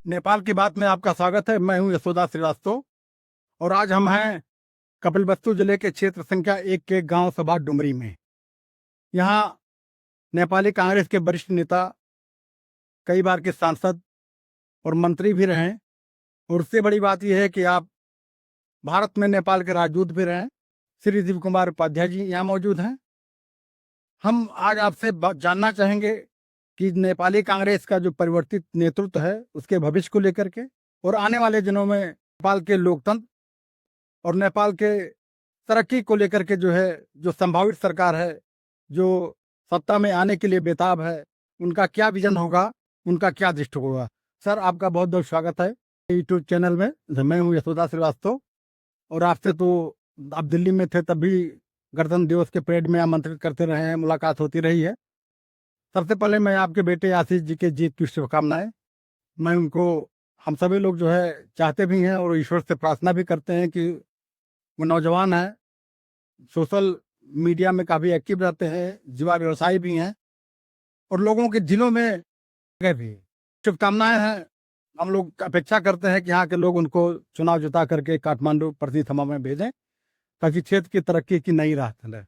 नेपाल की बात में आपका स्वागत है। मैं हूं यशोदा श्रीवास्तव और आज हम हैं कपिलवस्तु जिले के क्षेत्र संख्या 1 के गांव सभा डुमरी में। यहाँ नेपाली कांग्रेस के वरिष्ठ नेता, कई बार के सांसद और मंत्री भी रहे हैं, और उससे बड़ी बात यह है कि आप भारत में नेपाल के राजदूत भी रहे। श्री शिव कुमार उपाध्याय जी यहाँ मौजूद हैं। हम आज आपसे जानना चाहेंगे कि नेपाली कांग्रेस का जो परिवर्तित नेतृत्व है उसके भविष्य को लेकर के, और आने वाले दिनों में नेपाल के लोकतंत्र और नेपाल के तरक्की को लेकर के जो संभावित सरकार है, जो सत्ता में आने के लिए बेताब है, उनका क्या विजन होगा, उनका क्या दृष्टिकोण होगा। सर, आपका बहुत बहुत स्वागत है यूट्यूब चैनल में। मैं हूँ यशोदा श्रीवास्तव और आपसे तो आप दिल्ली में थे तब भी गणतंत्र दिवस के परेड में आमंत्रित करते रहे हैं, मुलाकात होती रही है। सबसे पहले मैं आपके बेटे आशीष जी के जीत की शुभकामनाएं। मैं उनको, हम सभी लोग जो है चाहते भी हैं और ईश्वर से प्रार्थना भी करते हैं कि वो नौजवान है, सोशल मीडिया में काफ़ी एक्टिव रहते हैं, युवा व्यवसायी भी हैं और लोगों के दिलों में गए भी। शुभकामनाएं हैं। हम लोग अपेक्षा करते हैं कि यहाँ के लोग उनको चुनाव जिता करके काठमांडू प्रतिथमा में भेजें ताकि क्षेत्र की तरक्की की नई राह चले।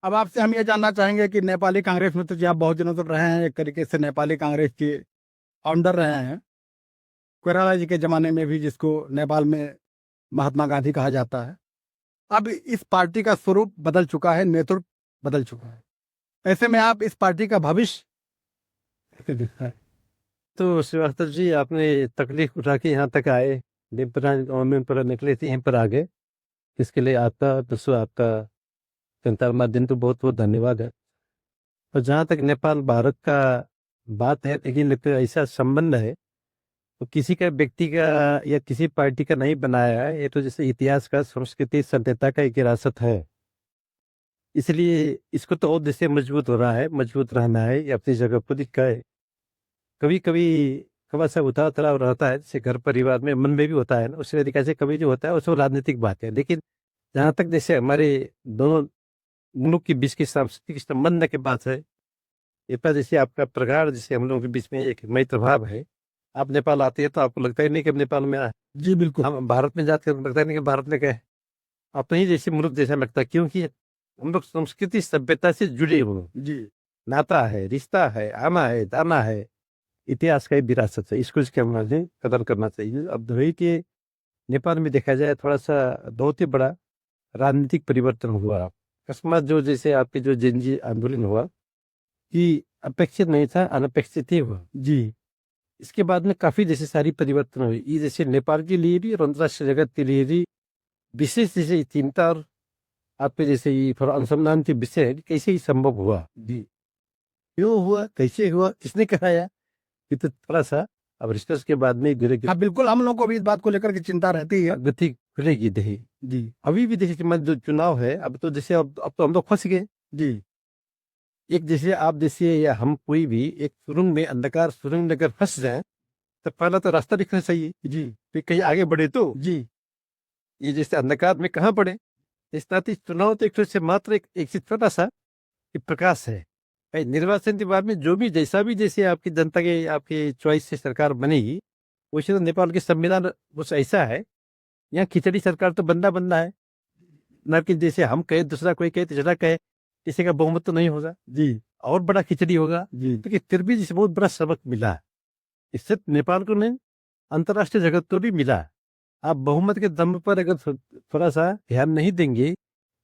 अब आपसे हम ये जानना चाहेंगे कि नेपाली कांग्रेस में तो जी आप बहुत दिनों तक रहे हैं, एक तरीके से नेपाली कांग्रेस के फाउंडर रहे हैं, कोइराला जी के ज़माने में भी, जिसको नेपाल में महात्मा गांधी कहा जाता है। अब इस पार्टी का स्वरूप बदल चुका है, नेतृत्व बदल चुका है। ऐसे में आप इस पार्टी का भविष्य कैसे दिखता है? तो श्रीवास्तव जी, आपने तकलीफ उठा के यहाँ तक आए, पर निकले थे, यहीं पर आ गए। इसके लिए आपका आपका संचार माध्यम तो बहुत बहुत धन्यवाद है। और जहाँ तक नेपाल भारत का बात है, लेकिन ऐसा संबंध है तो किसी का व्यक्ति का या किसी पार्टी का नहीं बनाया है। ये तो जैसे इतिहास का, संस्कृति, सभ्यता का एक विरासत है। इसलिए इसको तो और जैसे मजबूत हो रहा है, मजबूत रहना है, ये अपनी जगह पर दिखा है। कभी कभी थोड़ा सा उतार चढ़ाव रहता है, जैसे घर परिवार में, मन में भी होता है ना, उसी तरीके से कभी जो होता है वो सब राजनीतिक बात है। लेकिन जहाँ तक जैसे हमारे दोनों मुल्क के बीच की सांस्कृतिक संबंध के बात है, ये पर जैसे आपका प्रगाढ़, जैसे हम लोगों के बीच में एक मैत्री भाव है। आप नेपाल आते हैं तो आपको लगता ही नहीं कि नेपाल में आए। जी बिल्कुल। हम भारत में जाते हैं लगता ही नहीं कि भारत में गए। अपने ही जैसे मुल्क जैसा लगता है, क्योंकि हम लोग संस्कृति सभ्यता से जुड़े हुए, जी नाता है, रिश्ता है, आना है, दाना है, इतिहास का एक विरासत है। इसको इसके हमें कदर करना चाहिए। अब वही के नेपाल में देखा जाए, थोड़ा सा बहुत ही बड़ा राजनीतिक परिवर्तन हुआ। अकस्मात जो जैसे आपके जो जनजी आंदोलन हुआ, कि अपेक्षित नहीं था, अनपेक्षित ही हुआ जी इसके बाद में काफी जैसे सारी परिवर्तन हुई। ये जैसे नेपाल के लिए भी और अंतर्राष्ट्रीय जगत के लिए भी विशेष जैसे चिंता और आपके जैसे ये थोड़ा अनुसंधान के विषय है, कैसे ही संभव हुआ, जी क्यों हुआ, कैसे हुआ, किसने कराया, ये तो थोड़ा सा अब रिसर्च के बाद में धीरे हाँ बिल्कुल, हम लोग को भी इस बात को लेकर के चिंता रहती है। गति खुलेगी दही। जी अभी भी देखिए कि मैं जो चुनाव है, अब तो जैसे अब तो हम लोग फंस गए। जी एक जैसे आप जैसे या हम कोई भी एक सुरंग में, अंधकार सुरंग में अगर फंस जाए तो पहला तो रास्ता दिखना चाहिए, जी फिर कहीं आगे बढ़े। तो जी ये जैसे अंधकार में कहाँ पड़े, इस नाते चुनाव तो एक तरह से मात्र एक छोटा सा एक प्रकाश है। भाई निर्वाचन के बाद में जो भी जैसा भी जैसे आपकी जनता के आपकी चॉइस से सरकार बनेगी, वैसे तो नेपाल के संविधान कुछ ऐसा है, यहाँ खिचड़ी सरकार तो बंदा बंदा है ना, कि जैसे हम कहे दूसरा कोई कहे तीसरा कहे, किसी का बहुमत तो नहीं होगा जी और बड़ा खिचड़ी होगा। जी तो फिर भी जिसे बहुत बड़ा सबक मिला है, इससे नेपाल को नहीं अंतर्राष्ट्रीय जगत को भी मिला। आप बहुमत के दम पर अगर थोड़ा सा ध्यान नहीं देंगे,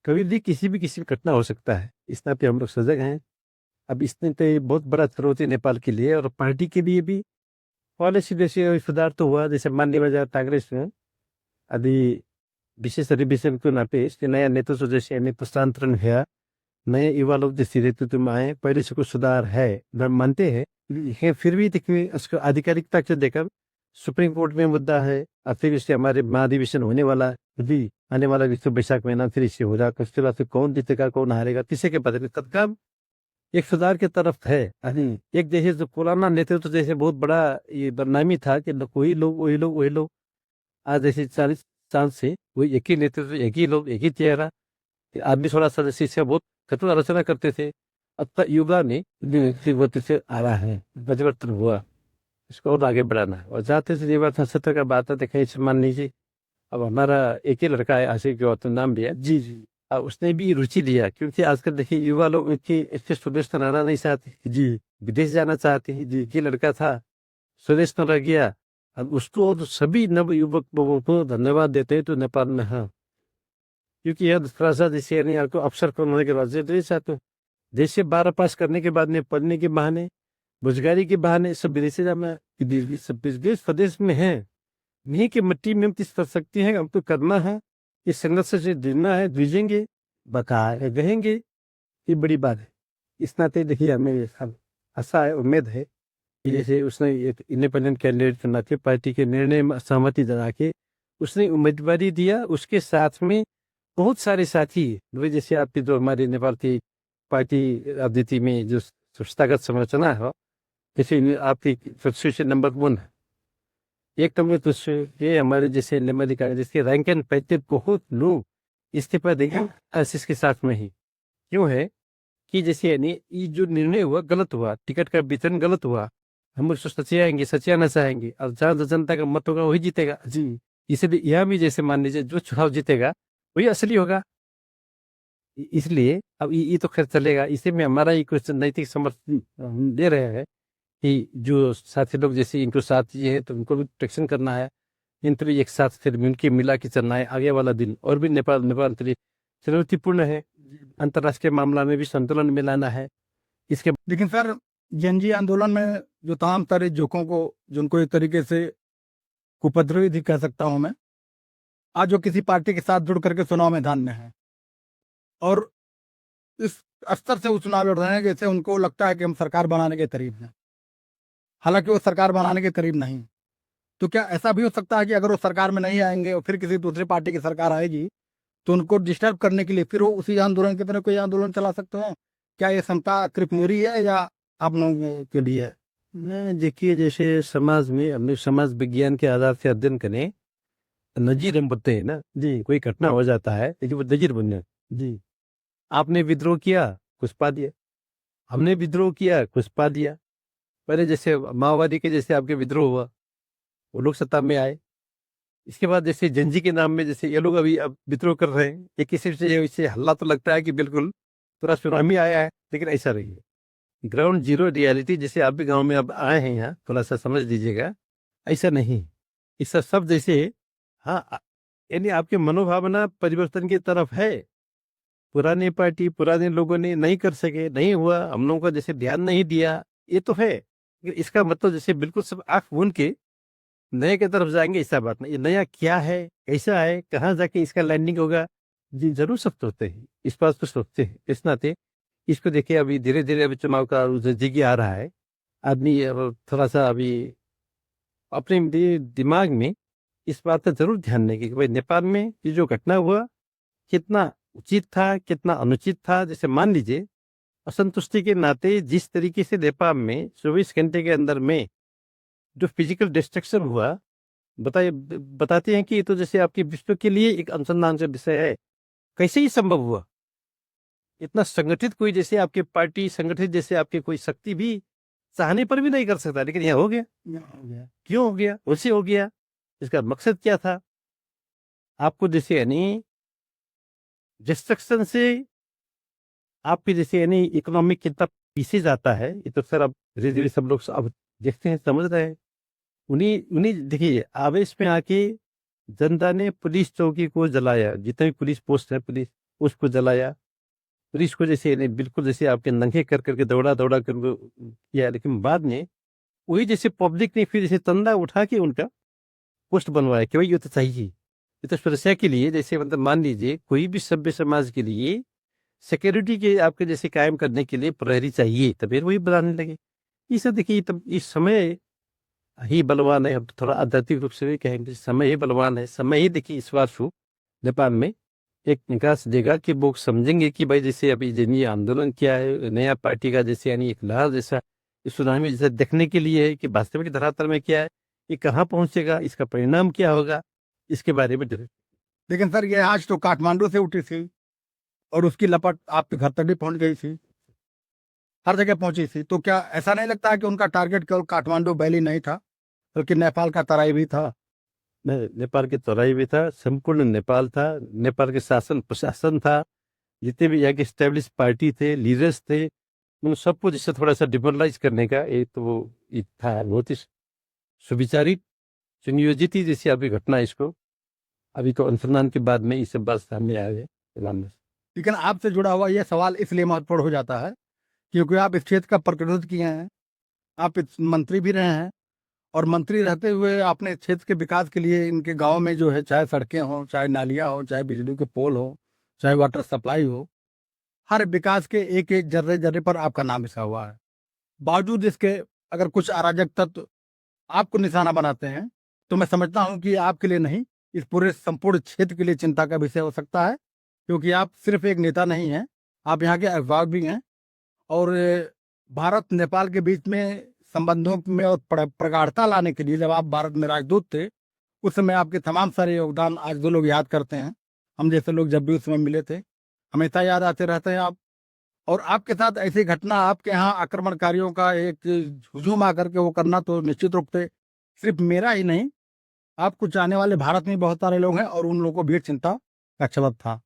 कभी भी किसी घटना हो सकता है। इस नाते हम लोग सजग हैं। अब इसने तो बहुत बड़ा चुनौती नेपाल के लिए और पार्टी के लिए भी। पॉलिसी जैसे सुधार तो हुआ, जैसे मान लिया कांग्रेस में अभी विशेष अधिवेशन को नाते इसके नया नेतृत्व जैसे प्रस्थानांतरण है, नए युवा लोग जैसे नेतृत्व में आए, पहले से कुछ सुधार है, मानते हैं। लेकिन फिर भी देखिए उसको आधिकारिकता से देखकर सुप्रीम कोर्ट में मुद्दा है। और फिर इससे हमारे महाधिवेशन होने वाला भी, आने वाला विश्व बैशाख महीना, फिर इससे हो जाएगा। उसके बाद फिर कौन जीतेगा कौन हारेगा किसी के पता नहीं। तत्काल एक सुधार की तरफ है। एक जैसे जो पुराना नेतृत्व जैसे बहुत बड़ा ये बदनामी था कि वही लोग आज जैसे 40 साल से वही एक ही नेतृत्व, एक ही लोग, एक ही चेहरा। आदमी थोड़ा सा जैसे इससे बहुत कठोर आलोचना करते थे। अब तक युवा ने से आ रहा है, परिवर्तन हुआ। इसको और आगे बढ़ाना है। और जाते से ये बात सत्य का बात है, देखिए इसे मान लीजिए अब हमारा एक ही लड़का है आशिक गौतम नाम भी है, जी जी उसने भी रुचि लिया, क्योंकि आजकल देखिए युवा लोग इतनी इससे स्वदेश तो रहना नहीं चाहते, जी विदेश जाना चाहते हैं। जी, ये लड़का था स्वदेश में रह गया। अब उसको और सभी नव युवक लोगों को धन्यवाद देते हैं तो नेपाल में, हाँ, क्योंकि यह थोड़ा सा जैसे यानी आपको अवसर पर होने के बाद देश चाहते देश से 12 पास करने के बाद में पढ़ने के बहाने, रोजगारी के बहाने सब विदेश जाना, सब देश प्रदेश में है, नहीं कि मिट्टी में किस कर सकती है, हमको करना है, इस संघर्ष से जीना है, जूझेंगे, बकाए रहेंगे, ये बड़ी बात है। इस नाते देखिए हमें ये सब आशा है, उम्मीद है कि जैसे उसने एक इंडिपेंडेंट कैंडिडेट के नाते पार्टी के निर्णय में सहमति जता के उसने उम्मीदवारी दिया। उसके साथ में बहुत सारे साथी, वही जैसे आपकी जो हमारे नेपाल की पार्टी राजनीति में जो संस्थागत संरचना है, जैसे आपकी एसोसिएशन नंबर 1 है, एक नंबर तो ये हमारे जैसे नेमाधिकारी जिसके रैंक एंड पैकेज बहुत लोग इस्तीफा देंगे आशीष के साथ में ही। क्यों है कि जैसे यानी ये जो निर्णय हुआ गलत हुआ, टिकट का वितरण गलत हुआ, हम उसको सचाएंगे, सचाना चाहेंगे, और जहाँ जनता का मत होगा वही जीतेगा जी। इसलिए यहाँ भी जैसे मान लीजिए जो चुनाव जीतेगा वही असली होगा। इसलिए अब ये तो खैर चलेगा, इसे में हमारा ही कुछ नैतिक समर्थन हम दे रहे हैं कि जो साथी लोग जैसे इनको साथ ये है तो उनको भी प्रोटेक्शन करना है, इनको भी एक साथ फिर मिलकर मिला के चलना है आगे वाला दिन। और भी नेपाल चुनौतीपूर्ण है, अंतर्राष्ट्रीय मामला में भी संतुलन में लाना है इसके। लेकिन सर जनजी आंदोलन में जो तमाम सारे जोखों को, जिनको एक तरीके से कुपद्रवी भी कह सकता हूं मैं, आज जो किसी पार्टी के साथ जुड़ करके चुनाव मैदान में है और इस स्तर से वो चुनाव लड़ रहे हैं जैसे उनको लगता है कि हम सरकार बनाने के करीब हैं, हालांकि वो सरकार बनाने के करीब नहीं। तो क्या ऐसा भी हो सकता है कि अगर वो सरकार में नहीं आएंगे और फिर किसी दूसरी पार्टी की सरकार आएगी तो उनको डिस्टर्ब करने के लिए फिर वो उसी आंदोलन की तरह कोई आंदोलन चला सकते हैं? क्या ये क्षमता सिर्फ मेरी है या आप लोगों के लिए है? मैं देखिए जैसे समाज में हमने समाज विज्ञान के आधार से अध्ययन करें, नजीर हम बोलते हैं ना जी, कोई घटना हो जाता है लेकिन वो नजीर बन जाए जी। आपने विद्रोह किया, कुछ पा दिया, हमने विद्रोह किया, कुछ पा दिया। पहले जैसे माओवादी के जैसे आपके विद्रोह हुआ, वो लोग सत्ता में आए, इसके बाद जैसे जंजी के नाम में जैसे ये लोग अभी अब विद्रोह कर रहे हैं, ये किसी से इससे हल्ला तो लगता है कि बिल्कुल पूरा सुनामी आया है, लेकिन ऐसा नहीं है। ग्राउंड जीरो रियलिटी, जैसे आप भी गांव में अब आए हैं यहाँ, थोड़ा सा समझ लीजिएगा, ऐसा नहीं। इसका सब जैसे हाँ, यानी आपके मनोभावना परिवर्तन की तरफ है। पुरानी पार्टी पुराने लोगों ने नहीं कर सके, नहीं हुआ, हम लोगों का जैसे ध्यान नहीं दिया, ये तो है, लेकिन इसका मतलब जैसे बिल्कुल सब आंख मूंद के नए की तरफ जाएंगे, ऐसा बात नहीं। ये नया क्या है, कैसा है, कहाँ जाके इसका लैंडिंग होगा, जी जरूर सब सोचते हैं, इस बात को सोचते हैं। इस नाते इसको देखिए अभी धीरे धीरे अभी चुनाव का नजदीकी आ रहा है, आदमी अब थोड़ा सा अभी अपने दिमाग में इस बात का जरूर ध्यान देंगे कि भाई नेपाल में ये जो घटना हुआ कितना उचित था, कितना अनुचित था। जैसे मान लीजिए असंतुष्टि के नाते जिस तरीके से नेपाल में 24 घंटे के अंदर में जो फिजिकल डिस्ट्रक्शन हुआ, बताते हैं कि ये तो जैसे आपके विश्व के लिए एक अनुसंधान का विषय है, कैसे ही संभव हुआ। इतना संगठित कोई जैसे आपके पार्टी संगठित जैसे आपके कोई शक्ति भी चाहने पर भी नहीं कर सकता, लेकिन यह हो गया। क्यों हो गया, उसे हो गया, इसका मकसद क्या था? आपको जैसे यानी डिस्ट्रक्शन से आपके जैसे यानी इकोनॉमिक कितना पीछे जाता है, ये तो सर अब धीरे धीरे सब लोग अब देखते हैं, समझ रहे हैं। उन्हीं उन्हीं देखिए आवेश में आके जनता ने पुलिस चौकी को जलाया, जितने भी पुलिस पोस्ट है पुलिस उसको जलाया, पुलिस को जैसे यानी बिल्कुल जैसे आपके नंगे कर करके दौड़ा दौड़ा कर किया। लेकिन बाद में वही जैसे पब्लिक ने फिर जैसे तंदा उठा के उनका पोस्ट बनवाया कि भाई ये तो चाहिए, ये तो सुरक्षा के लिए, जैसे मतलब मान लीजिए कोई भी सभ्य समाज के लिए सिक्योरिटी के आपके जैसे कायम करने के लिए प्रहरी चाहिए, तब फिर वही बनाने लगे। ये सब देखिए तब इस समय ही बलवान है, हम थोड़ा आध्यात्मिक रूप से भी कहेंगे समय ही बलवान है। समय ही देखिए इस बार नेपाल में एक निकास देगा कि लोग समझेंगे कि भाई जैसे अभी जनीय आंदोलन क्या है, नया पार्टी का जैसे यानी एक लहर जैसा इस सुनामी जैसा देखने के लिए है कि वास्तविक धरातल में क्या है, ये कहाँ पहुंचेगा, इसका परिणाम क्या होगा, इसके बारे में लेकिन सर ये आज तो काठमांडू से उठी थी और उसकी लपट आपके घर तक भी पहुंच गई थी। हर जगह पहुंची थी। तो क्या ऐसा नहीं लगता है कि उनका टारगेट केवल काठमांडू वैली नहीं था, बल्कि नेपाल का तराई भी था? नेपाल के तराई भी था, संपूर्ण नेपाल था, नेपाल के शासन प्रशासन था, जितने भी यहाँ के स्टैब्लिश पार्टी थे, लीडर्स थे, उन सबको जिससे थोड़ा सा डिमोरलाइज करने का एक तो वो था, बहुत ही सुविचारित सुनियोजित ही जैसी अभी घटना है। इसको अभी तो अनुसंधान के बाद में ये सब बात सामने आया है। लेकिन आपसे जुड़ा हुआ यह सवाल इसलिए महत्वपूर्ण हो जाता है क्योंकि आप इस क्षेत्र का प्रतिनिधित्व किए हैं, आप मंत्री भी रहे हैं, और मंत्री रहते हुए आपने क्षेत्र के विकास के लिए इनके गांव में जो है, चाहे सड़कें हों, चाहे नालियां हो, चाहे बिजली के पोल हो, चाहे वाटर सप्लाई हो, हर विकास के एक एक जर्रे जर्रे पर आपका नाम लिखा हुआ है। बावजूद इसके अगर कुछ अराजक तत्व आपको निशाना बनाते हैं, तो मैं समझता हूं कि आपके लिए नहीं, इस पूरे संपूर्ण क्षेत्र के लिए चिंता का विषय हो सकता है, क्योंकि आप सिर्फ एक नेता नहीं हैं, आप यहाँ के अभिभावक भी हैं। और भारत नेपाल के बीच में संबंधों में और प्रगाढ़ता लाने के लिए जब आप भारत में राजदूत थे, उस समय आपके तमाम सारे योगदान आज दो लोग याद करते हैं। हम जैसे लोग जब भी उस समय मिले थे, हमेशा याद आते रहते हैं आप। और आपके साथ ऐसी घटना, आपके यहाँ आक्रमणकारियों का एक हुजूम आकर के वो करना, तो निश्चित रूप से सिर्फ मेरा ही नहीं, आपको चाहने वाले भारत में बहुत सारे लोग हैं, और उन लोगों को भी चिंता का सबब था।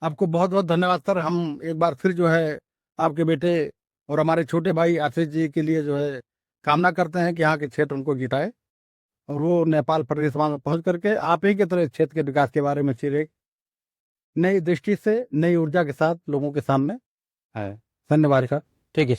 आपको बहुत बहुत धन्यवाद सर। हम एक बार फिर जो है आपके बेटे और हमारे छोटे भाई आशीष जी के लिए जो है कामना करते हैं कि यहाँ के क्षेत्र उनको जिताए, और वो नेपाल प्रदेश में पहुंच करके आप ही के तरह क्षेत्र के विकास के बारे में फिर एक नई दृष्टि से, नई ऊर्जा के साथ लोगों के सामने है। धन्यवाद सर। ठीक है।